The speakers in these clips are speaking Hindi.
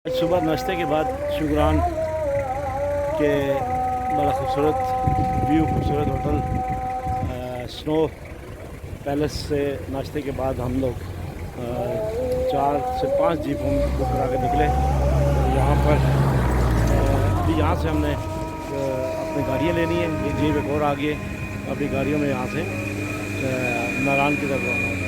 आज सुबह नाश्ते के बाद शुगरान के बड़ा खूबसूरत व्यू, खूबसूरत होटल स्नो पैलेस से नाश्ते के बाद हम लोग 4 से 5 जीप हम बुक करा के निकले। यहाँ पर अभी यहाँ से हमने अपनी गाड़ियाँ लेनी है। ये जीप एक और आगे अभी गाड़ियों में यहाँ से नारायण की तरफ रवाना होना है।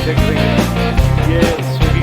चेक करेंगे। ये सूखी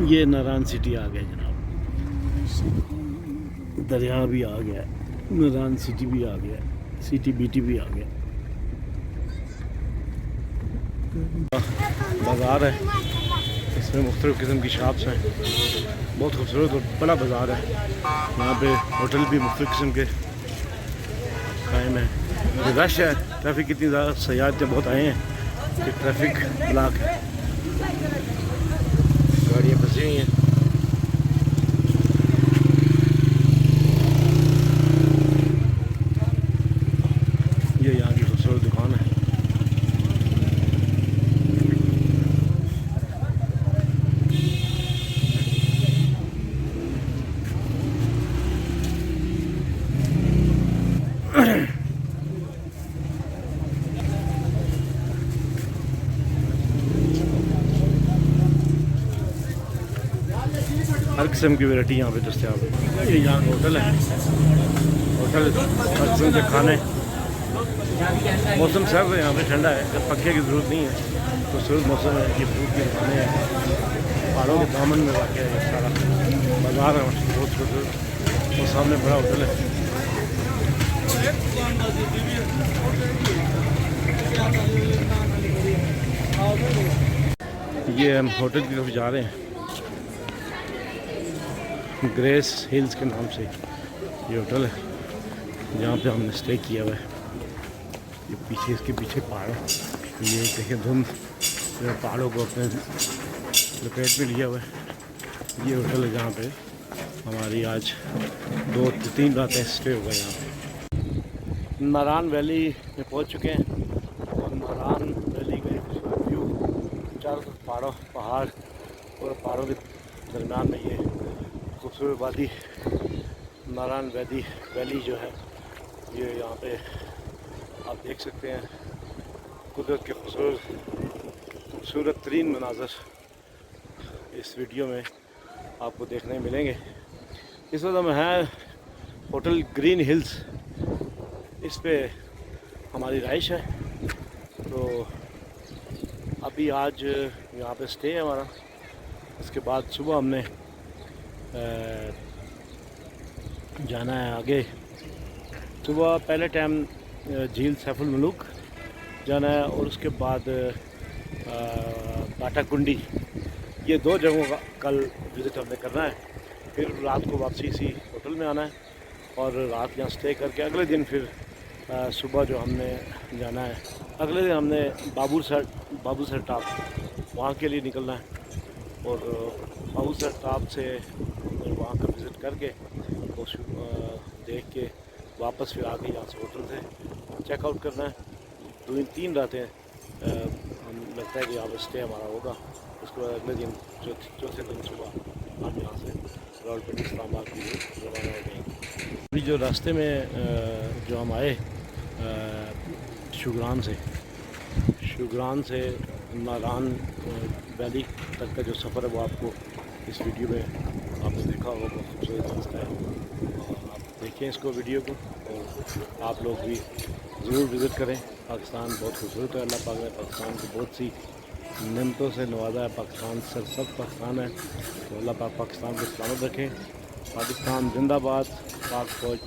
ये नारान सिटी आ गया जनाब, दरिया भी आ गया, नारान सिटी भी आ गया, सिटी बीटी भी आ गया। बाज़ार है, इसमें मुख्तलिफ़ किस्म की शॉप्स हैं, बहुत खूबसूरत और बड़ा बाज़ार है। यहाँ पे होटल भी मुख्तलिफ़ किस्म के कायम है। रश है, ट्रैफिक इतनी ज़्यादा, सयाहत बहुत आए हैं कि ट्रैफिक ब्लॉक है, गाड़ियाँ फंसी हुई हैं। ये यहाँ की खूबसूरत दुकान है। हर किस्म की वैरायटी यहाँ पे दस्तियाब है। ये यहाँ होटल है, होटल हर किस्म के खाने। मौसम सर्द है, यहाँ पे ठंडा है, जब पक्के की ज़रूरत नहीं है। खूबसूरत मौसम है, ये फ्रूट की दुकानें हैं, पहाड़ों के दामन में वाक़ है ये सारा बाज़ार है बहुत खूबसूरत। और सामने बड़ा होटल है। ये हम होटल की तरफ जा रहे हैं, ग्रेस हिल्स के नाम से ये होटल है, जहाँ पे हमने स्टे किया हुआ है। ये पीछे, इसके पीछे पहाड़ है, ये देखें धुंध पहाड़ों को अपने लपेट में लिया हुआ है। ये होटल है जहाँ पे हमारी आज 2-3 रातें स्टे हो गए। यहाँ पे नारायण वैली में पहुँच चुके हैं और नारायण वैली का एक व्यू, चारों तरफ पहाड़ और पहाड़ों के दरम्यान में ये खूबसूरत वादी नारायण वैली जो है, ये यहाँ पे आप देख सकते हैं। कुदरत के खूबसूरत तरीन मनाज़र इस वीडियो में आपको देखने मिलेंगे। इस वक्त हम हैं होटल ग्रीन हिल्स, इस पे हमारी रहाइश है। तो अभी आज यहाँ पे स्टे है हमारा। इसके बाद सुबह हमने जाना है आगे। सुबह पहले टाइम झील सैफुल मलूक जाना है और उसके बाद बाटा कुंडी, ये 2 जगहों का कल विज़िट हमने करना है। फिर रात को वापसी इसी होटल में आना है और रात यहाँ स्टे करके अगले दिन फिर सुबह जो हमने जाना है, अगले दिन हमने बाबूसर टॉप वहाँ के लिए निकलना है। और बाबूसर टॉप से वहाँ का विज़िट करके तो देख के वापस फिर आके यहाँ से होटल से चेकआउट करना है। 2-3 रातें हम लगता है कि यहाँ पर स्टे हमारा होगा। उसके बाद अगले दिन चौथे दिन सुबह हम यहाँ से रावलपिंडी इस्लामाबाद के लिए रवाना हो गए। अभी जो रास्ते में जो हम आए शुगरान से नारायण वैली तक का जो सफ़र है वो आपको इस वीडियो में आपने देखा होगा। बहुत खूबसूरत रास्ता है, आप देखें इसको वीडियो को और आप लोग भी ज़रूर विज़िट करें। पाकिस्तान बहुत खूबसूरत है, अल्लाह पाक ने पाकिस्तान को बहुत सी नेमतों से नवाजा है। पाकिस्तान सरसब्ज़ पाकिस्तान है, तो अल्लाह पाक पाकिस्तान को सलामत रखे। पाकिस्तान जिंदाबाद, पाक फौज।